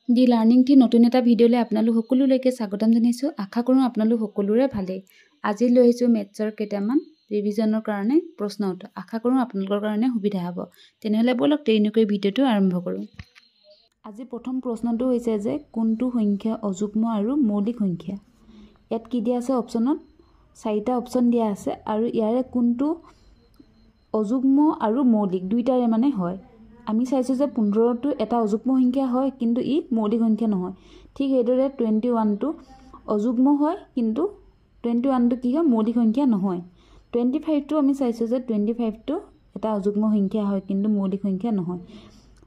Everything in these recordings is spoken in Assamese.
দি লাৰ্ণিং টি নতুন এটা ভিডিঅ'লৈ আপোনালোক সকলোলৈকে স্বাগতম জনাইছোঁ। আশা কৰোঁ আপোনালোক সকলোৰে ভালেই। আজি লৈ আহিছোঁ মেথছৰ কেইটামান ৰিভিজনৰ কাৰণে প্ৰশ্ন উত্তৰ। আশা কৰোঁ আপোনালোকৰ কাৰণে সুবিধা হ'ব। তেনেহ'লে বলক দেৰি নকৰি ভিডিঅ'টো আৰম্ভ কৰোঁ। আজি প্ৰথম প্ৰশ্নটো হৈছে যে কোনটো সংখ্যা অযুগ্ম আৰু মৌলিক সংখ্যা। ইয়াত কি দিয়া আছে অপশ্যনত 4টা অপশ্যন দিয়া আছে আৰু ইয়াৰে কোনটো অযুগ্ম আৰু মৌলিক দুইটাৰে মানে হয়। আমি চাইছোঁ যে 15টো এটা অযুগ্ম সংখ্যা হয় কিন্তু ই মৌলিক সংখ্যা নহয়। ঠিক সেইদৰে 21টো অযুগ্ম হয় কিন্তু 21টো কি হয় মৌলিক সংখ্যা নহয়। 25টো আমি চাইছোঁ যে 25টো এটা অযুগ্ম সংখ্যা হয় কিন্তু মৌলিক সংখ্যা নহয়।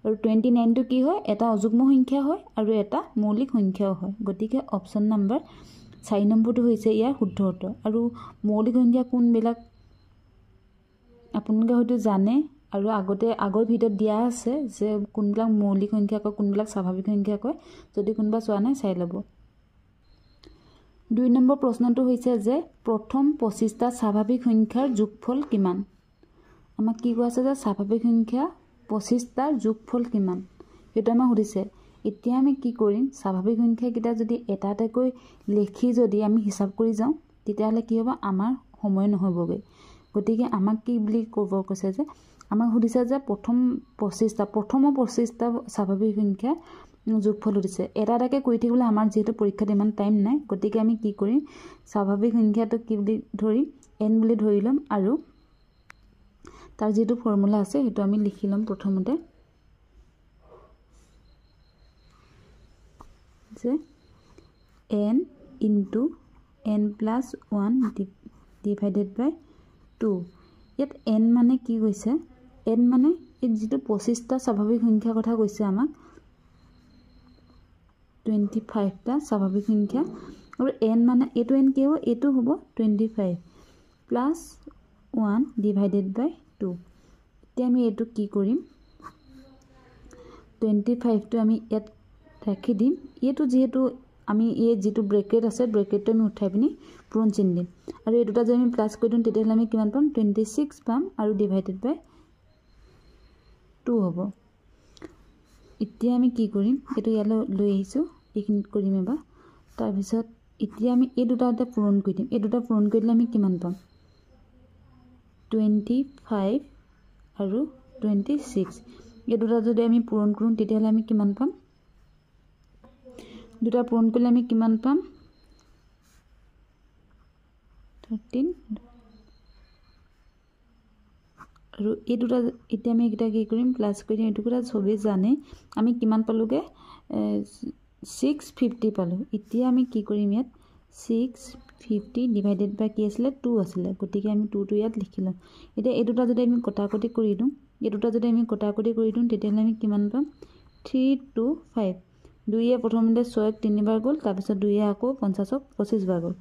আৰু 29টো কি হয় এটা অযুগ্ম সংখ্যা হয় আৰু এটা মৌলিক সংখ্যাও হয়। গতিকে অপশ্যন নম্বৰ 4 নম্বৰটো হৈছে ইয়াৰ শুদ্ধ উত্তৰ। আৰু মৌলিক সংখ্যা কোনবিলাক আপোনালোকে হয়তো জানে আৰু আগৰ ভিডিঅ'ত দিয়া আছে যে কোনবিলাক মৌলিক সংখ্যা কয় কোনবিলাক স্বাভাৱিক সংখ্যা কয়। যদি কোনোবা চোৱা নাই চাই ল'ব। 2 নম্বৰ প্ৰশ্নটো হৈছে যে প্ৰথম 25টা স্বাভাৱিক সংখ্যাৰ যোগফল কিমান। আমাক কি কোৱা আছে যে স্বাভাৱিক সংখ্যা 25টাৰ যোগফল কিমান সেইটো আমাক সুধিছে। এতিয়া আমি কি কৰিম স্বাভাৱিক সংখ্যাকেইটা যদি এটা এটাকৈ লিখি যদি আমি হিচাপ কৰি যাওঁ তেতিয়াহ'লে কি হ'ব আমাৰ সময় নহ'বগৈ। গতিকে আমাক কি বুলি ক'ব কৈছে যে আমাক সুধিছে যে প্ৰথম 25টা স্বাভাৱিক সংখ্যা যোগফল সুধিছে। এটা এটাকৈ কৰি থাকিবলৈ আমাৰ যিহেতু পৰীক্ষাত ইমান টাইম নাই গতিকে আমি কি কৰিম স্বাভাৱিক সংখ্যাটো কি বুলি ধৰিম n বুলি ধৰি ল'ম আৰু তাৰ যিটো ফৰ্মুলা আছে সেইটো আমি লিখি ল'ম প্ৰথমতে যে n into n plus 1 divided by 2। ইয়াত n মানে কি কৈছে n মানে এই যিটো 25টা স্বাভাৱিক সংখ্যাৰ কথা কৈছে আমাক 25টা স্বাভাৱিক সংখ্যা আৰু n মানে এইটো n কি হ'ব এইটো হ'ব 25 প্লাছ 1 ডিভাইডেড বাই 2। এতিয়া আমি এইটো কি কৰিম 25টো আমি ইয়াত ৰাখি দিম। এইটো যিহেতু আমি এই যিটো ব্ৰেকেট আছে ব্ৰেকেটটো আমি উঠাই পিনি পূৰণ চিন দিম আৰু এই দুটা যদি আমি প্লাছ কৰি দিওঁ তেতিয়াহ'লে আমি কিমান পাম 26 পাম আৰু ডিভাইডেড বাই 2 হ'ব। এতিয়া আমি কি কৰিম এইটো ইয়ালৈ লৈ আহিছোঁ এইখিনিত কৰিম এবাৰ। তাৰপিছত এতিয়া আমি এই দুটা পূৰণ কৰি দিম। এই দুটা পূৰণ কৰি দিলে আমি কিমান পাম 25 আৰু 26। এই দুটা যদি আমি পূৰণ কৰোঁ তেতিয়াহ'লে আমি কিমান পাম দুটা পূৰণ কৰিলে আমি কিমান পাম 13 আৰু এই দুটা এতিয়া আমি এইকেইটা কি কৰিম প্লাছ কৰি দিম। এইটো কথা চবেই জানে আমি কিমান পালোঁগৈ 650 পালোঁ। এতিয়া আমি কি কৰিম ইয়াত 650 ডিভাইডেড বাই কি আছিলে 2 আছিলে গতিকে আমি 2টো ইয়াত লিখি ল'ম। এতিয়া এই দুটা যদি আমি কটাকটি কৰি দিওঁ তেতিয়াহ'লে আমি কিমান পাম 325। 2য়ে প্ৰথমতে 6ক 3বাৰ গ'ল তাৰপিছত 2য়ে আকৌ 50ক 25 বাৰ গ'ল।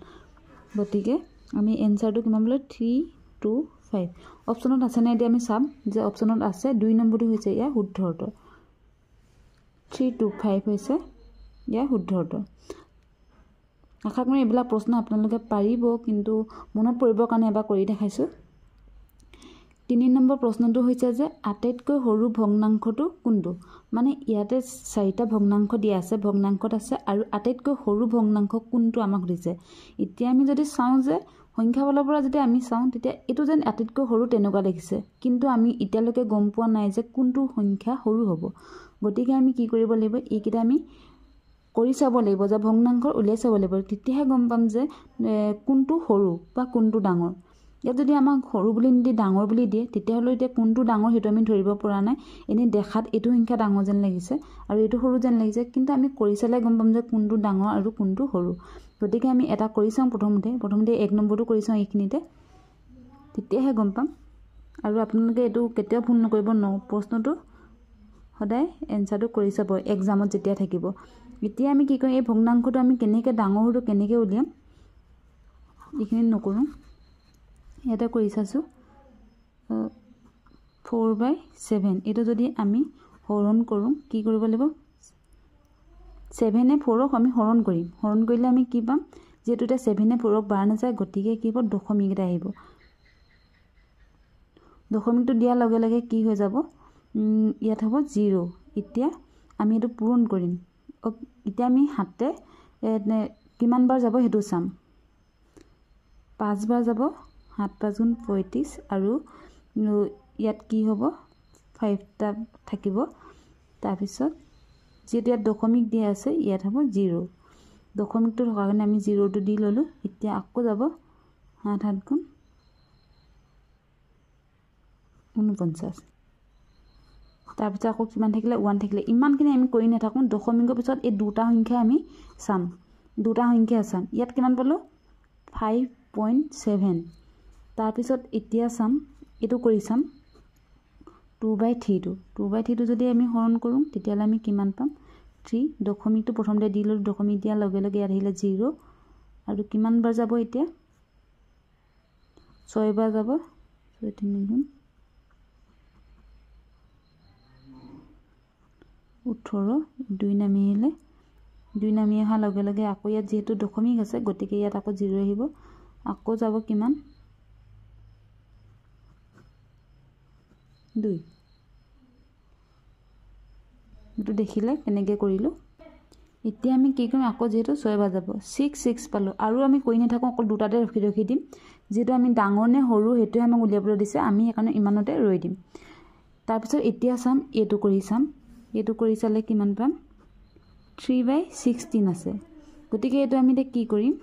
গতিকে আমি এনচাৰটো কিমান পালোঁ 325। অপশ্যনত আছে নাই এতিয়া আমি চাম যে অপশ্যনত আছে 2 নম্বৰটো হৈছে ইয়াৰ শুদ্ধ উত্তৰ 325 হৈছে ইয়াৰ শুদ্ধ উত্তৰ। আশা কৰোঁ এইবিলাক প্ৰশ্ন আপোনালোকে পাৰিব কিন্তু মনত পৰিবৰ কাৰণে এবাৰ কৰি দেখাইছোঁ। 3 নম্বৰ প্ৰশ্নটো হৈছে যে আটাইতকৈ সৰু ভগ্নাংশটো কোনটো। মানে ইয়াতে 4টা ভগ্নাংশ দিয়া আছে ভগ্নাংশত আছে আৰু আটাইতকৈ সৰু ভগ্নাংশ কোনটো আমাক সুধিছে। এতিয়া আমি যদি চাওঁ যে সংখ্যা ফালৰ পৰা যদি আমি চাওঁ তেতিয়া এইটো যেন আটাইতকৈ সৰু তেনেকুৱা দেখিছে কিন্তু আমি এতিয়ালৈকে গম পোৱা নাই যে কোনটো সংখ্যা সৰু হ'ব। গতিকে আমি কি কৰিব লাগিব এইকেইটা আমি কৰি চাব লাগিব যে ভগ্নাংশ উলিয়াই চাব লাগিব তেতিয়াহে গম পাম যে কোনটো সৰু বা কোনটো ডাঙৰ। ইয়াত যদি আমাক সৰু বুলি নিদি ডাঙৰ বুলি দিয়ে তেতিয়াহ'লে এতিয়া কোনটো ডাঙৰ সেইটো আমি ধৰিব পৰা নাই। এনেই দেখাত এইটো সংখ্যা ডাঙৰ যেন লাগিছে আৰু এইটো সৰু যেন লাগিছে কিন্তু আমি কৰি চালে গম পাম যে কোনটো ডাঙৰ আৰু কোনটো সৰু। গতিকে আমি এটা কৰি চাওঁ প্ৰথমতে 1 নম্বৰটো কৰি চাওঁ এইখিনিতে তেতিয়াহে গম পাম। আৰু আপোনালোকে এইটো কেতিয়াও ভুল নকৰিব প্ৰশ্নটো সদায় এনচাৰটো কৰি চাব এক্সামত যেতিয়া থাকিব। এতিয়া আমি কি কৰিম এই ভগ্নাংশটো আমি কেনেকৈ ডাঙৰ সৰু কেনেকৈ উলিয়াম এইখিনি নকৰোঁ ইয়াতে কৰি চাইছোঁ 4/7 এইটো যদি আমি হৰণ কৰোঁ কি কৰিব লাগিব 7এ 4ক আমি হৰণ কৰিলে আমি কি পাম যিহেতু এতিয়া 7এ 4ক বাৰ নাযায় গতিকে কি হ'ব দশমিক এটা আহিব। দশমিকটো দিয়াৰ লগে লগে কি হৈ যাব ইয়াত হ'ব 0। এতিয়া আমি এইটো পূৰণ কৰিম এতিয়া আমি হাতে কিমান বাৰ যাব সেইটো চাম 5 বাৰ যাব 7 5 গুণ 35 আৰু ইয়াত কি হ'ব 5টা থাকিব তাৰপিছত যেটো ইয়াত দশমিক দিয়া আছে ইয়াত হ'ব 0 দশমিকটো থকাৰ কাৰণে আমি 0টো দি ললো এতিয়া আকৌ যাব 7 7 গুণ 49 তাৰপিছত আকৌ কিমান থাকিলে 1 থাকিলে ইমানখিনি আমি কৰি নাথাকোঁ দশমিকৰ পিছত এই দুটা সংখ্যা আমি চাম দুটা সংখ্যা চাম ইয়াত কিমান পালো 5.7 তাৰপিছত এতিয়া চাম এটো কৰি চাম 2/3 টো যদি আমি হৰণ কৰোঁ তেতিয়ালে আমি কিমান পাম 3 দশমিকটো প্ৰথমতে দি ললো দশমিক দিয়া লগে লগে ইয়াত আহিলে 0 আৰু কিমান বাৰ যাব এতিয়া 6 বাৰ যাব 3 গুণ 18 2 নামি আহিলে 2 নামি অহা লগে লগে আকৌ ইয়াত যেহেতু দশমিক আছে গতিকে ইয়াত আকৌ 0 আহিব আকৌ যাব কিমান 2 এটো দেখিলে কেনেকৈ কৰিলো এতিয়া আমি কি কৰিম আকৌ যেহেতু 6 বাৰ যাব 6 পালো আৰু আমি কৰি নাথাকো অকল দুটাতে ৰখি দিম যেটো আমি ডাঙৰ নে সৰু হেতুৱে আমাক উলিয়াবলৈ দিছে আমি একাৰণে ইমানতে ৰৈ দিম তাৰপিছত এতিয়া চাম এটো কৰি চালে কিমান পাম 3/16 আছে গতিকে এটো আমি এতিয়া কি কৰিম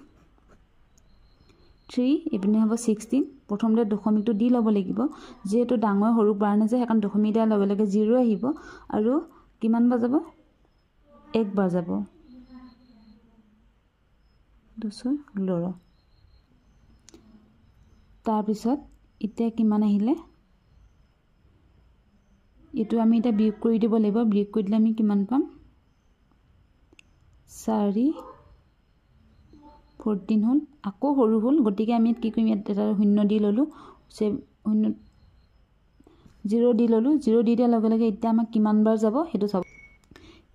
3 এপিনে হ'ব 16 প্ৰথমতে দশমিকটো দি ল'ব লাগিব যেটো ডাঙৰ সৰু বাৰ নে যে হেকান দশমিক দিয়া লগে লগে 0 আহিব আৰু কিমান বাৰ যাব 1 বাৰ যাব 216 তাৰপিছত এতিয়া কিমান আহিলে এটো আমি এটা বিয়োগ কৰি দিব লাগিব বিয়োগ কৰি দিলে আমি কিমান পাম 4 14 হল আকৌ সৰু হল গতিকে আমি কি কৰিম এটা শূন্য দি ললো সে শূন্য 0 দি ললো 0 দি দিয়া লগে লগে এতিয়া আমাক কিমান বাৰ যাব হেতু চাব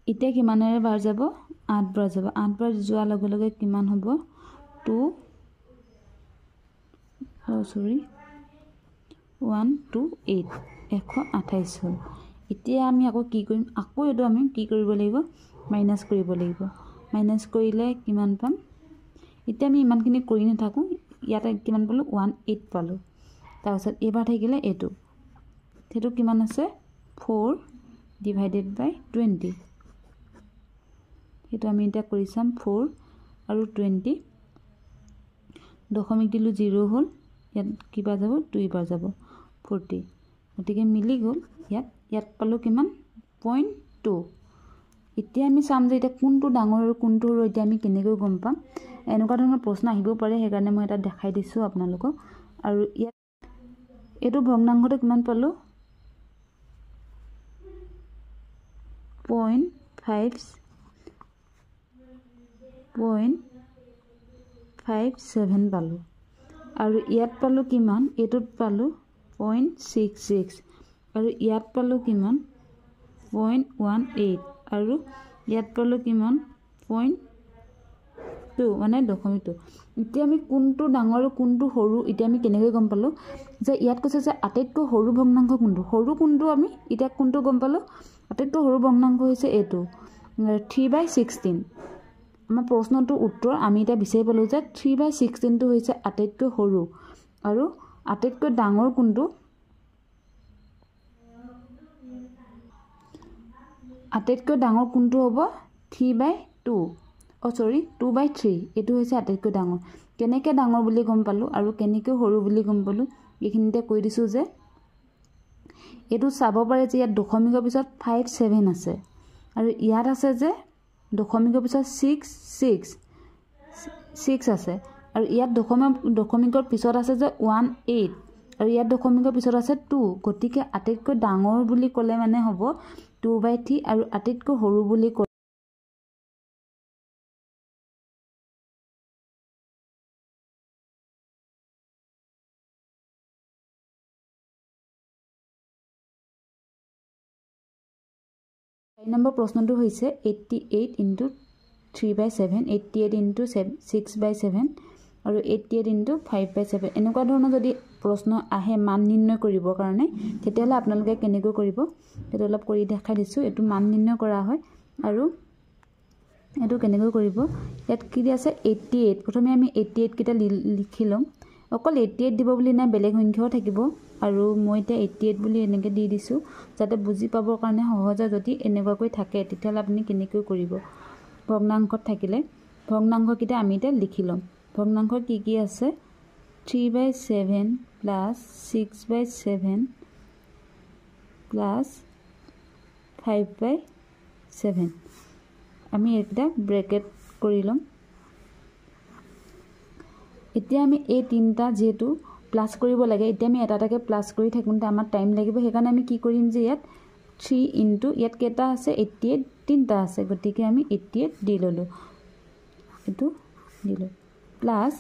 এতিয়া কিমানেৰে বাৰ যাব 8 বাৰ যাব 8 বাৰ যোৱা লগে লগে কিমান হ'ব 128 128 হল এতিয়া আমি আকৌ কি কৰিম আকৌ এটো আমি কি কৰিব লাগিব মাইনাস কৰিব লাগিব মাইনাস কৰিলে কিমান পাম এতিয়া আমি ইমানখিনি কৰি নাথাকো ইয়াতে কিমান পালো 18 পালো তাৰপিছত এবাৰ থাকিলে এটো হেতু কিমান আছে 4/20 হেতু আমি এটা কৰি চাম 4 আৰু 20 দশমিক দিলু 0 হল ইয়াত কিবা যাব 2 বাৰ যাব 40 গতিকে মিলি গল ইয়াত পালো কিমান 0.2 এতিয়া আমি চাম যে এটা কোনটো ডাঙৰ আৰু কোনটো সৰু এতিয়া আমি কেনেকৈ গম পাম এনেকুৱা ধৰণৰ প্ৰশ্ন আহিব পাৰে হেকাৰণে মই এটা দেখাই দিছো আপোনালোকক আৰু ইয়াত এটো ভগ্নাংশটো কিমান পালো 0.57 পালো আৰু ইয়াত পালো কিমান এটোত পালো 0.66 আৰু ইয়াত পালো কিমান 0.18 আৰু ইয়াত পালো কিমান 0.2 মানে দশমিকটো এতিয়া আমি কোনটো ডাঙৰ কোনটো সৰু এতিয়া আমি কেনেকৈ গম পালো যে ইয়াত কৈছে যে আটাইতকৈ সৰু ভগ্নাংশ কোনটো আমি এতিয়া কোনটো গম পালো আটাইতকৈ সৰু ভগ্নাংশ হৈছে এটো 3/16 আমাৰ প্ৰশ্নটো উত্তৰ আমি এটা বিচাৰি পালো যে 3/16 টো হৈছে আটাইতকৈ সৰু আৰু আটাইতকৈ ডাঙৰ কোনটো হ'ব 3/2 2/3 এটো হৈছে আটাইতকৈ ডাঙৰ কেনেকৈ ডাঙৰ বুলি গম পালো আৰু কেনেকৈ সৰু বুলি গম পালো এইখিনিতে কৈ দিছো যে এটো চাব পাৰে যে ইয়াত দশমিকৰ পিছত 57 আছে আৰু ইয়াত আছে যে দশমিকৰ পিছত 6 আছে আৰু ইয়াত দশমিকৰ পিছত আছে যে 18 আৰু ইয়াত দশমিকৰ পিছত আছে 2 গতিকে আটাইতকৈ ডাঙৰ বুলি ক'লে মানে হ'ব 2/3 আৰু আটাইতকৈ সৰু বুলি ক'লে নম্বৰ প্ৰশ্নটো হৈছে 88 * 3/7 88 * 6/7 আৰু 88 * 5/7 এনেকুৱা ধৰণৰ যদি প্ৰশ্ন আহে মান নিৰ্ণয় কৰিবৰ কাৰণে তেতিয়ালে আপোনালোকে কেনেকৈ কৰিব এটো অলপ কৰি দেখাই দিছো এটো মান নিৰ্ণয় কৰা হয় আৰু এইটো কেনেকৈ কৰিব ইয়াত কি দি আছে 88 প্ৰথমে আমি 88 কিটা লিখি লম অকল 88 দিব বুলি নাই বেলেগ সংখ্যাও থাকিব আৰু মই এতিয়া 88 বুলি এনেকৈ দি দিছো যাতে বুজি পাবৰ কাৰণে সহজ হয় যদি এনেকুৱাকৈ থাকে তেতিয়া আপুনি কেনেকৈ কৰিব ভগ্নাংশত থাকিলে ভগ্নাংশ কিটা আমি এতিয়া লিখি লম ভগ্নাংশ কি আছে 3/7 plus 6/7 plus 5/7 আমি এটা ব্ৰেকেট কৰি লম এতিয়া আমি এই তিনটা যেহেতু প্লাস কৰিব লাগে এতিয়া আমি এটা এটাকে প্লাস কৰি থাকুনতে আমাৰ টাইম লাগিব সেইকাৰণে আমি কি কৰিম যে ইয়াত 3 ইনটু ইয়াত কেটা আছে 88 তিনটা আছে গতিকে আমি 88 দি ললো এটো দিলো প্লাস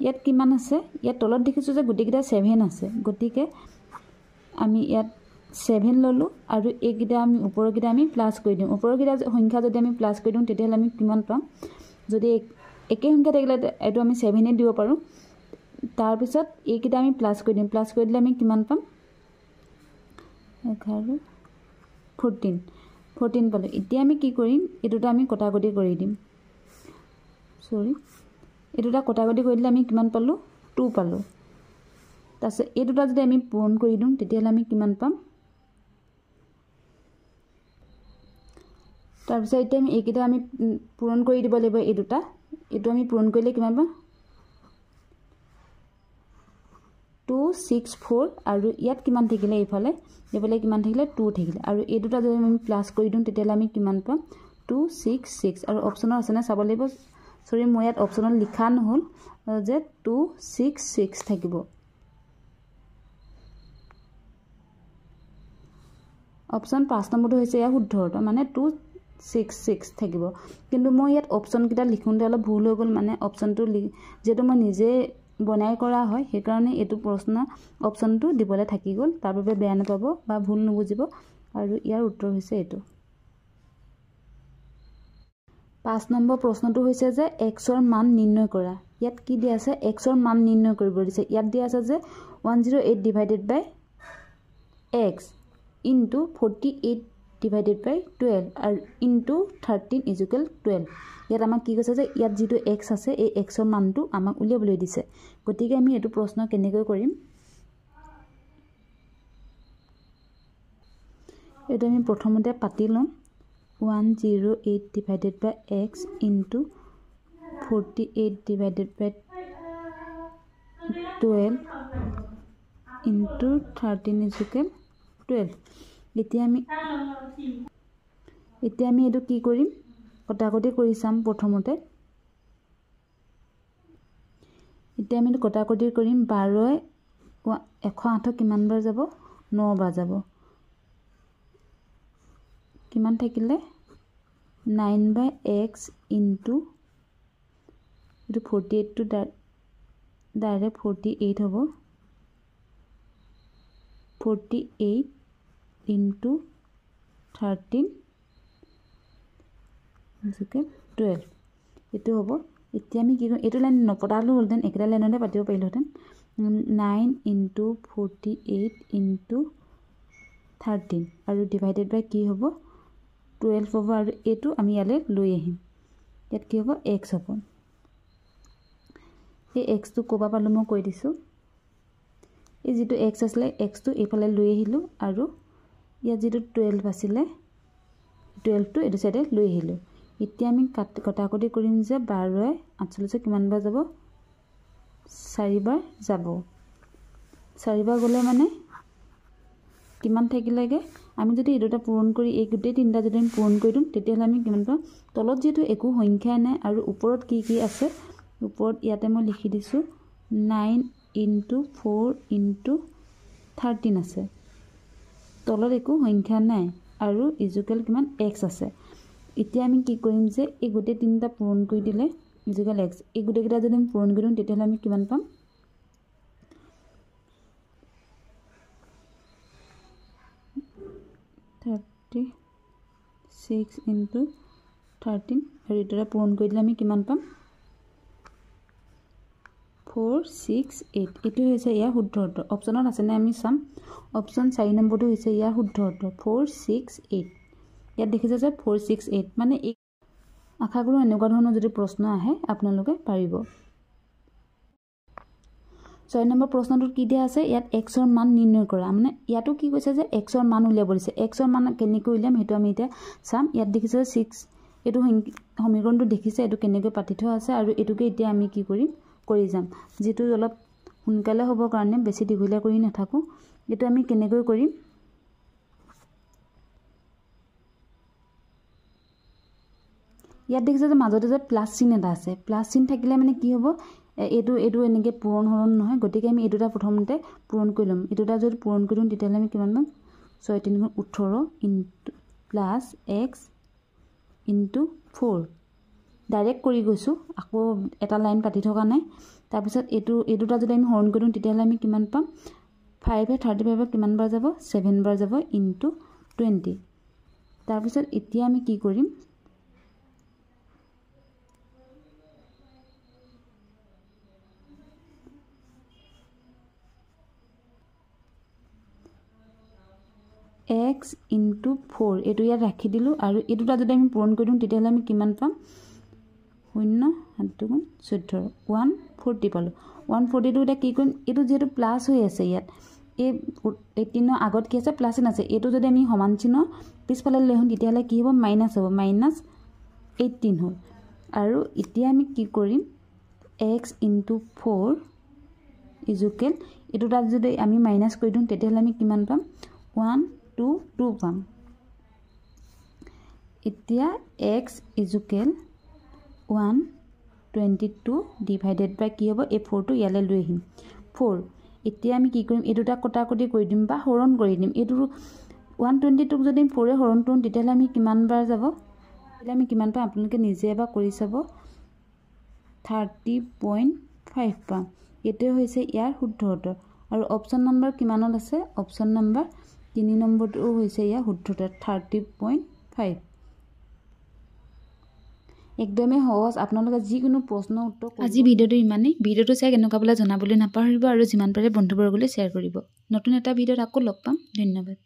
ইয়াত কিমান আছে ইয়াত তলত দেখিছো যে গুটিকিটা 7 আছে গতিকে আমি ইয়াত 7 ললো আৰু এইকিটা আমি ওপৰৰ কিটা আমি প্লাস কৰি দিম ওপৰৰ কিটা সংখ্যা যদি আমি প্লাস কৰি দিম তেতিয়া আমি কিমান পাম যদি একে সংখ্যা থাকিলে এটো আমি 7 এ দিব পাৰো তাৰ পিছত এইকিটা আমি প্লাস কৰি দিম প্লাস কৰি দিলে আমি কিমান পাম 11 14 পালো এতিয়া আমি কি কৰিম এটোটা আমি কটাকটি কৰি দিম সৰি এটোটা কটাকটি কৰি দিলে আমি কিমান পালো 2 পালো তাছে এটোটা যদি আমি পূৰণ কৰি দিম তেতিয়া আমি কিমান পাম তাৰ পিছত এতিয়া আমি এইকিটা আমি পূৰণ কৰি দিব লাগিব এটোটা এটো আমি পূৰণ কৰিলে কিমান পাম 264 আৰু ইয়াত কিমান থাকিলে ইফালে কিমান থাকিলে 2 থাকিলে আৰু এই দুটা যদি আমি প্লাস কৰি দিম তেতিয়া আমি কিমান পাম 266 আৰু অপচনত আছে না চাব লাগিব সৰি মই ইয়াত অপচনত লিখা নহল যে 266 থাকিব অপচন 5 নম্বৰটো হৈছে ইয়া শুদ্ধ অৰ্থ মানে 266 থাকিব কিন্তু মই ইয়াত অপচন কিটা লিখুনতে অলপ ভুল হৈ গল মানে অপচনটো যেটো মই নিজে বনাই কৰা হয় সেই কাৰণে এটো প্ৰশ্ন অপচনটো দিবলে থাকি গল তাৰ বাবে বেয়া নাপাব বা ভুল নুবুজিব আৰু ইয়াৰ উত্তৰ হৈছে এটো 5 নম্বৰ প্ৰশ্নটো হৈছে যে x ৰ মান নিৰ্ণয় কৰা ইয়াত কি দিয়া আছে x ৰ মান নিৰ্ণয় কৰিব দিছে ইয়াত দিয়া আছে যে 108 divided by x into 48 divided by 12 আৰু into 13 is equal 12 ইয়াত আমাক কি কৈছে যে ইয়াত যেটো x আছে এই x ৰ মানটো আমাক উলিয়াবলৈ দিছে গতিকে আমি এটো প্ৰশ্ন কেনেকৈ কৰিম এটো আমি প্ৰথমতে পাতি লম 108 divided by x into 48 divided by 12 into 13 is equal 12 এতিয়া আমি এটো কি কৰিম কটাকটি কৰি চাম প্ৰথমতে এতিয়া আমি কটাকটি কৰিম 12 108 কিমান বাৰ যাব 9 বাৰ যাব কিমান থাকিলে 9 by x into এটো 48 to ডাইৰেক্ট 48 হ'ব 48 into 13 ইকুৱেল 12 এটো হ'ব এতিয়া আমি কি কৰিম এটো লাইন নপটালো হলতেন একটা লাইনতে পাতিব পাৰিলতেন 9 into 48 into 13 আৰু ডিভাইডেড বাই কি হ'ব 12 হ'ব আৰু এটো আমি ইয়ালে লৈ আহিম ইয়াত কি হ'ব x হ'ব এই x টো কোবা পালো মই কৈ দিছো এই যেটো x আসলে x টো এফালে লৈ আহিলো আৰু ইয়াত যেটো 12 আছিলে 12 টো এটো সাইডে লৈ আহিলো এতিয়া আমি কটাকটি কৰিম যে 12 48 কিমান বাৰ যাব 4 বাৰ যাব 4 বাৰ গলে মানে কিমান থাকিলেগে আমি যদি এটোটা পূৰণ কৰি এই গুটে তিনটা যদি পূৰণ কৰি দিম তেতিয়া আমি কিমান পাম তলত যেটো একো সংখ্যা নাই আৰু ওপৰত কি আছে ওপৰত ইয়াতে মই লিখি দিছো 9 into 4 into 13 আছে তলত একো সংখ্যা নাই আৰু ইজুকেল কিমান x আছে এতিয়া আমি কি কৰিম যে এই গুটে তিনটা পূৰণ কৰি দিলে ইজুকেল x এই গুটে কিটা যদি পূৰণ কৰিম তেতিয়া আমি কিমান পাম 36 into 13 আৰু এটা পূৰণ কৰি দিলে আমি কিমান পাম 468 এটো হৈছে ইয়া শুদ্ধ উত্তৰ অপচনত আছে না আমি চাম অপচন 4 নম্বৰটো হৈছে ইয়া শুদ্ধ উত্তৰ 468 ইয়াত দেখিছে যে 468 মানে আশা কৰোঁ এনেকুৱা ধৰণৰ যদি প্ৰশ্ন আহে আপোনালোকে পাৰিব। 6 নম্বৰ প্ৰশ্নটোত কি দিয়া আছে, ইয়াত xৰ মান নিৰ্ণয় কৰা। মানে ইয়াতো কি কৈছে যে xৰ মান উলিয়াব দিছে। xৰ মান কেনেকৈ উলিয়াম সেইটো আমি এতিয়া চাম। ইয়াত দেখিছে 6, এইটো সমীকৰণটো দেখিছে, এইটো কেনেকৈ পাতি থোৱা আছে আৰু এইটোকে এতিয়া আমি কি কৰিম, কৰি যাম। যিটো অলপ সোনকালে হ'বৰ কাৰণে বেছি দীঘলীয়া কৰি নাথাকোঁ। এইটো আমি কেনেকৈ কৰিম, ইয়াত দেখিছে যে মাজতে যে প্লাছ চিন এটা আছে। প্লাছ চিন থাকিলে মানে কি হ'ব, এইটো এনেকৈ পূৰণ হৰণ নহয়। গতিকে আমি এই দুটা প্ৰথমতে পূৰণ কৰি ল'ম। এই দুটা যদি পূৰণ কৰি দিওঁ তেতিয়াহ'লে আমি কিমান পাম, 6 × 3 = 18 into plus x into 4। Direct কৰি গৈছোঁ, আকৌ এটা লাইন কাটি থকা নাই। তাৰপিছত এই দুটা যদি আমি হৰণ কৰি দিওঁ তেতিয়াহ'লে আমি কিমান পাম, 5 35 কিমান বাৰ যাব, 7 বাৰ যাব ইনটু 20। তাৰপিছত এতিয়া আমি কি কৰিম, x ইনটু 4 এইটো ইয়াত ৰাখি দিলোঁ। আৰু এই দুটা যদি আমি পূৰণ কৰি দিওঁ তেতিয়াহ'লে আমি কিমান পাম, 0 7 × 14 140 পালোঁ। 142 এতিয়া কি কৰিম, এইটো যিহেতু প্লাছ হৈ আছে, ইয়াত এই 18ৰ আগত কি আছে, প্লাছ চিন আছে। এইটো যদি আমি সমান চিহ্ন পিছফালে লৈ আহোঁ তেতিয়াহ'লে কি হ'ব, মাইনাছ হ'ব, -18 হ'ল। আৰু এতিয়া আমি কি কৰিম, x ইনটু 4 ইজুকেল এইটো তাত যদি আমি মাইনাছ কৰি দিওঁ তেতিয়াহ'লে আমি কিমান পাম, 122 পাম। এতিয়া x ইজুকেল 122 ডিভাইডেড বাই কি হ'ব, এই 4টো ইয়ালৈ লৈ আহিম 4। এতিয়া আমি কি কৰিম, এই দুটা কটাকটি কৰি দিম বা হৰণ কৰি দিম। এইটো 122ক যদি 4ৰে হৰণ কৰোঁ তেতিয়াহ'লে আমি কিমান বাৰ যাব, তেতিয়াহ'লে আমি কিমান পাম, আপোনালোকে নিজে এবাৰ কৰি চাব, 30.5 পাম। এইটোৱে হৈছে ইয়াৰ শুদ্ধ উত্তৰ। আৰু অপশ্যন নম্বৰ কিমানত আছে, অপশ্যন নম্বৰ 3 নম্বৰটো হৈছে ইয়াৰ শুদ্ধ উত্তৰ, 30.5। একদমেই সহজ, আপোনালোকে যিকোনো প্ৰশ্ন উত্তৰ। আজি ভিডিঅ'টো ইমানেই। ভিডিঅ'টো চাই কেনেকুৱা পালে জনাবলৈ নাপাহৰিব আৰু যিমান পাৰে বন্ধুবৰ্গলৈ শ্বেয়াৰ কৰিব। নতুন এটা ভিডিঅ'ত আকৌ লগ পাম। ধন্যবাদ।